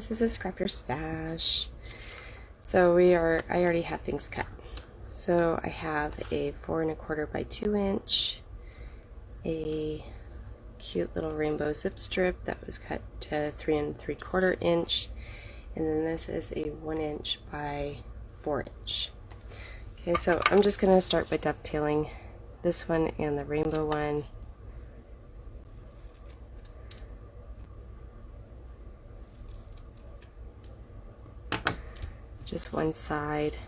this is a Scrap Your Stash. So I already have things cut. So I have a 4 1/4 by 2 inch, a cute little rainbow zip strip that was cut to 3 3/4 inch, and then this is a 1 inch by 4 inch. Okay, so I'm just going to start by dovetailing this one and the rainbow one. Just one side.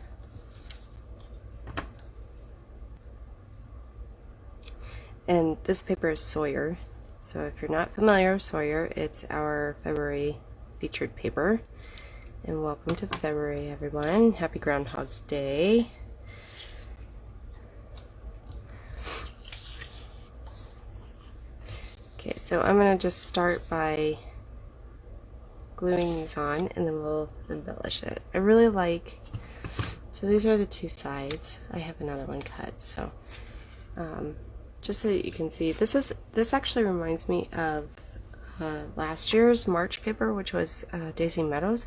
And this paper is Sawyer. So if you're not familiar with Sawyer, it's our February featured paper. And welcome to February, everyone. Happy Groundhog's Day. Okay, so I'm going to just start by gluing these on, and then we'll embellish it. I really like, so these are the two sides. I have another one cut, so just so that you can see, this actually reminds me of last year's March paper, which was Daisy Meadows.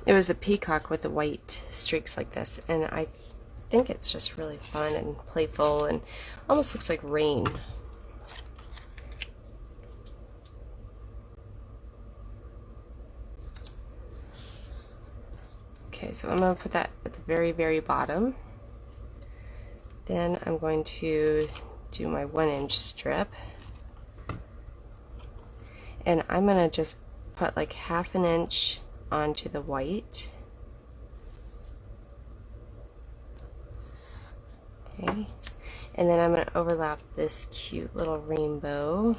It was the peacock with the white streaks like this, and I think it's just really fun and playful and almost looks like rain. Okay, so I'm going to put that at the very, very bottom. Then I'm going to do my 1 inch strip. And I'm going to just put like 1/2 inch onto the white. Okay. And then I'm going to overlap this cute little rainbow.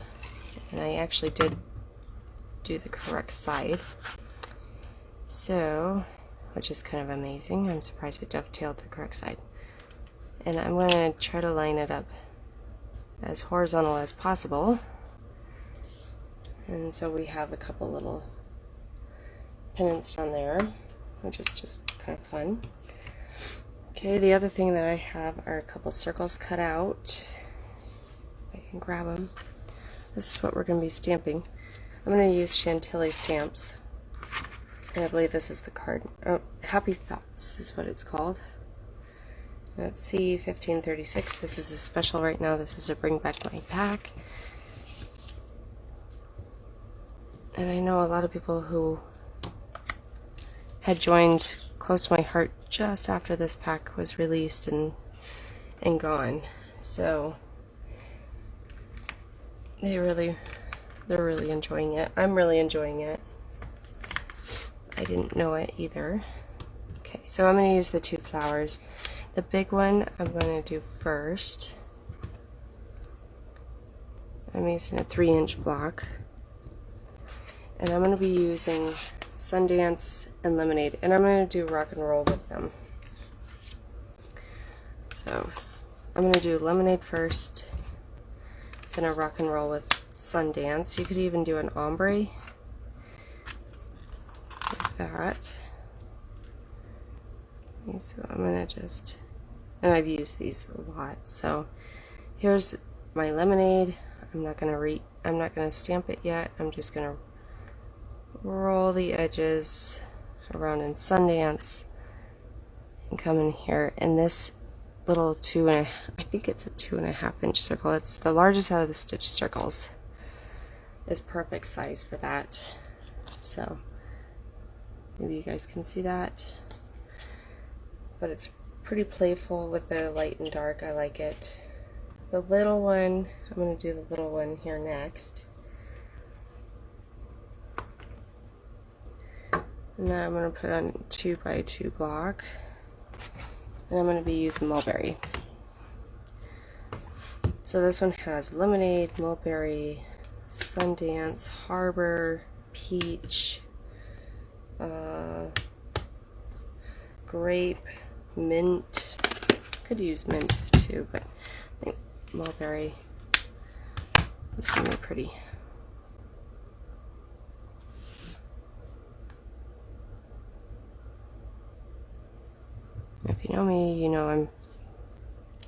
And I actually did do the correct side. So, which is kind of amazing. I'm surprised it dovetailed the correct side. And I'm going to try to line it up as horizontal as possible. And so we have a couple little pennants on there, which is just kind of fun. Okay, the other thing that I have are a couple circles cut out. I can grab them. This is what we're going to be stamping. I'm going to use Chantilly stamps. And I believe this is the card. Oh, Happy Thoughts is what it's called. That's C1536. This is a special right now. This is a bring back my pack. And I know a lot of people who had joined close to my heart just after this pack was released and gone. So they're really enjoying it. I'm really enjoying it. I didn't know it either. Okay, so I'm going to use the two flowers. The big one I'm going to do first. I'm using a 3 inch block. And I'm going to be using Sundance and Lemonade. And I'm going to do rock and roll with them. So I'm going to do Lemonade first. Then a rock and roll with Sundance. You could even do an ombre. That. Okay, so I'm gonna just, and I've used these a lot. So here's my lemonade. I'm not gonna stamp it yet. I'm just gonna roll the edges around in Sundance and come in here. And this little I think it's a 2.5 inch circle. It's the largest out of the stitch circles. Is perfect size for that. So. Maybe you guys can see that. But it's pretty playful with the light and dark. I like it. The little one, I'm going to do the little one here next. And then I'm going to put on a 2 by 2 block. And I'm going to be using mulberry. So this one has lemonade, mulberry, Sundance, harbor, peach, grape, mint. Could use mint too, but I think mulberry is going to be pretty. If you know me, you know I'm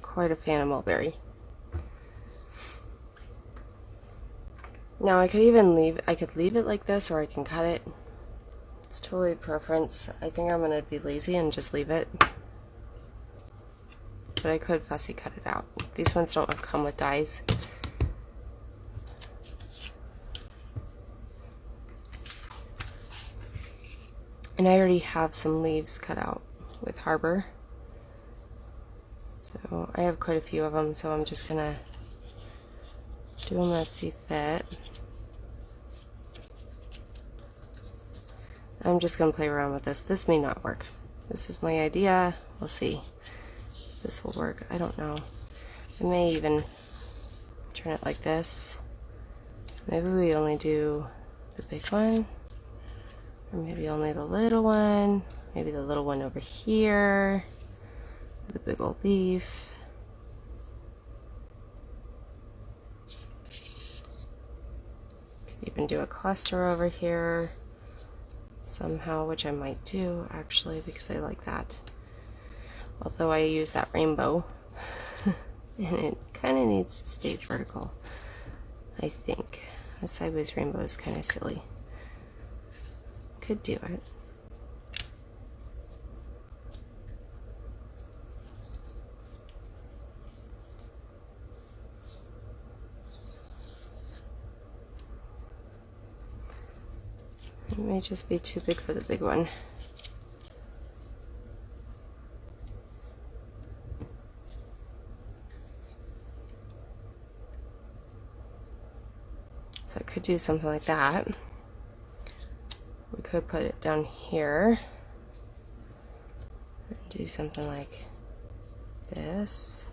quite a fan of mulberry. Now I could leave it like this, or I can cut it. It's totally preference. I think I'm going to be lazy and just leave it. But I could fussy cut it out. These ones don't come with dies. And I already have some leaves cut out with Harbor. So I have quite a few of them, so I'm just going to do them as see fit. I'm just going to play around with this. This may not work. This is my idea. We'll see. This will work. I don't know. I may even turn it like this. Maybe we only do the big one. Or maybe only the little one. Maybe the little one over here. The big old leaf. Could even do a cluster over here somehow, which I might do actually because I like that. Although I use that rainbow and it kind of needs to stay vertical, I think. A sideways rainbow is kind of silly. Could do it. It may just be too big for the big one. So I could do something like that. We could put it down here. Do something like this.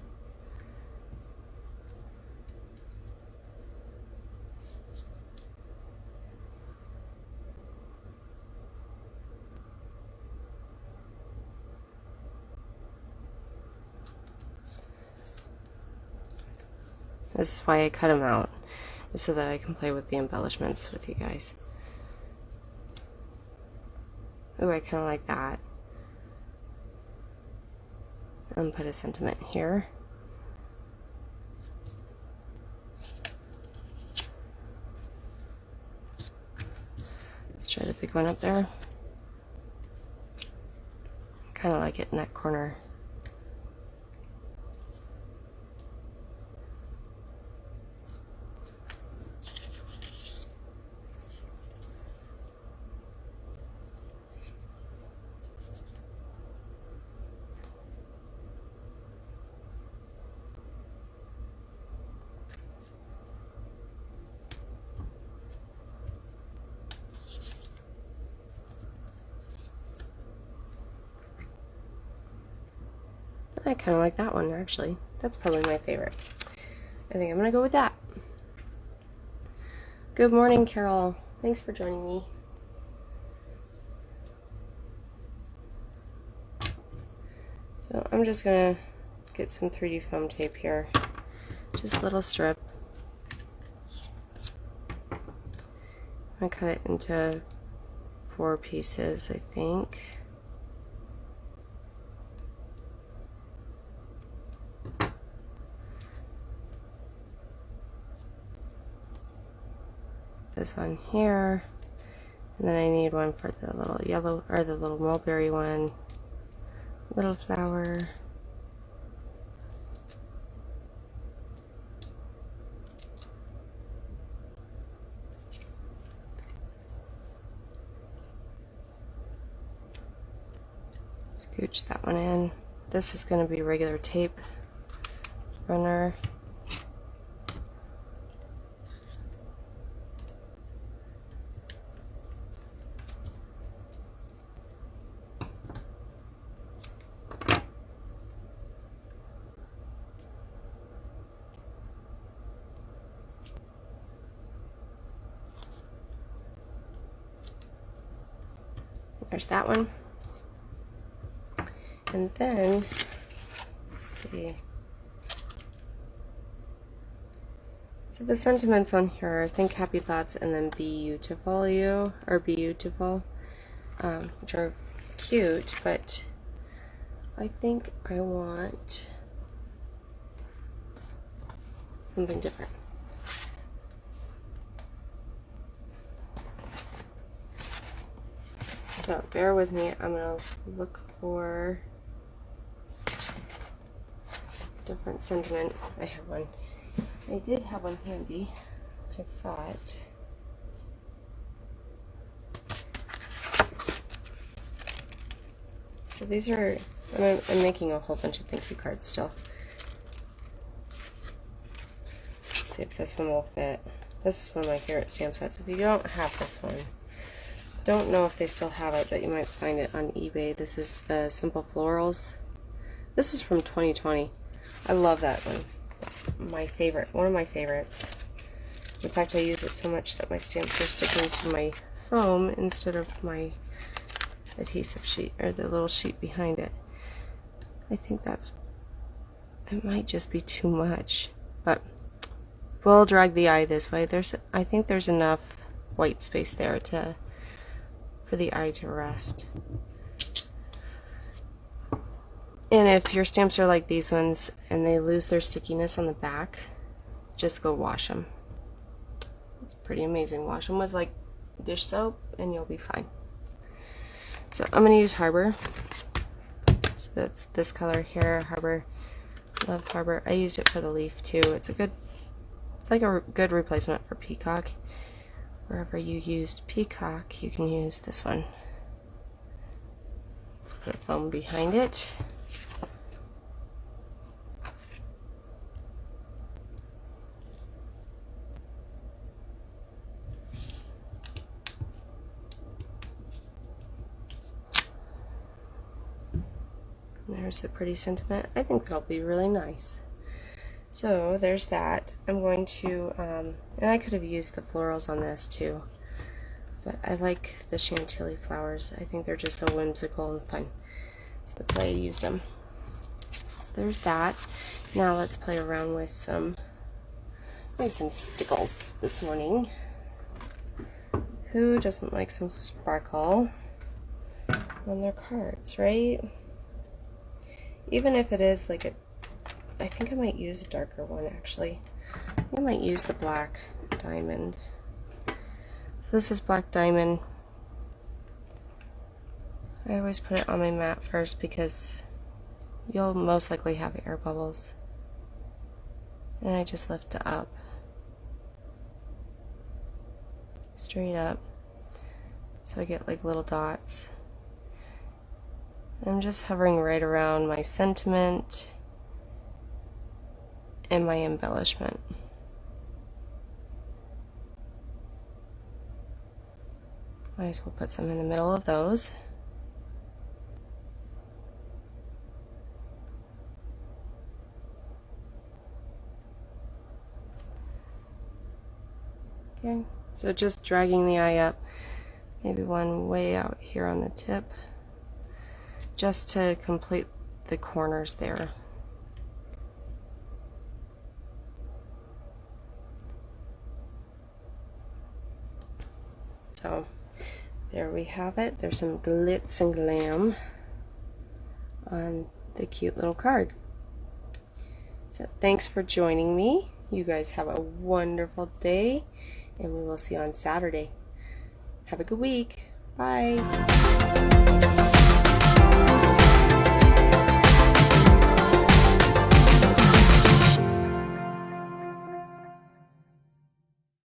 This is why I cut them out, so that I can play with the embellishments with you guys. Ooh, I kind of like that. And put a sentiment here. Let's try the big one up there. Kind of like it in that corner. I kind of like that one, actually. That's probably my favorite. I think I'm going to go with that. Good morning, Carol. Thanks for joining me. So I'm just going to get some 3D foam tape here. Just a little strip. I'm going to cut it into 4 pieces, I think. This one here, and then I need one for the little yellow, or the little mulberry one, little flower. Scooch that one in. This is going to be regular tape runner. There's that one. And then, let's see. So the sentiments on here, think happy thoughts and then beautiful you, or beautiful, which are cute, but I think I want something different. So bear with me. I'm gonna look for different sentiment. I have one. I did have one handy, I thought. So these are, I'm making a whole bunch of thank you cards still. Let's see if this one will fit. This is one of my favorite stamp sets. If you don't have this one, don't know if they still have it, but you might find it on eBay. This is the Simple Florals. This is from 2020. I love that one. It's my favorite, one of my favorites. In fact, I use it so much that my stamps are sticking to my foam instead of my adhesive sheet, or the little sheet behind it. I think it might just be too much, but we'll drag the eye this way. I think there's enough white space there for the eye to rest. And if your stamps are like these ones and they lose their stickiness on the back, just go wash them. It's pretty amazing. Wash them with like dish soap and you'll be fine. So I'm going to use Harbor. So that's this color here, Harbor. Love Harbor. I used it for the leaf too. It's like a good replacement for Peacock. Wherever you used Peacock, you can use this one. Let's put a foam behind it. There's a pretty sentiment. I think that'll be really nice. So there's that. I'm going to, and I could have used the florals on this too, but I like the chantilly flowers. I think they're just so whimsical and fun. So that's why I used them. So there's that. Now let's play around with I have some stickles this morning. Who doesn't like some sparkle on their cards, right? Even if it is like I think I might use a darker one actually. I might use the black diamond. So this is black diamond. I always put it on my mat first because you'll most likely have air bubbles. And I just lift it up. Straight up. So I get like little dots. I'm just hovering right around my sentiment and my embellishment. Might as well put some in the middle of those. Okay, so just dragging the eye up, maybe one way out here on the tip, just to complete the corners there. So there we have it. There's some glitz and glam on the cute little card. So thanks for joining me. You guys have a wonderful day, and we will see you on Saturday. Have a good week. Bye.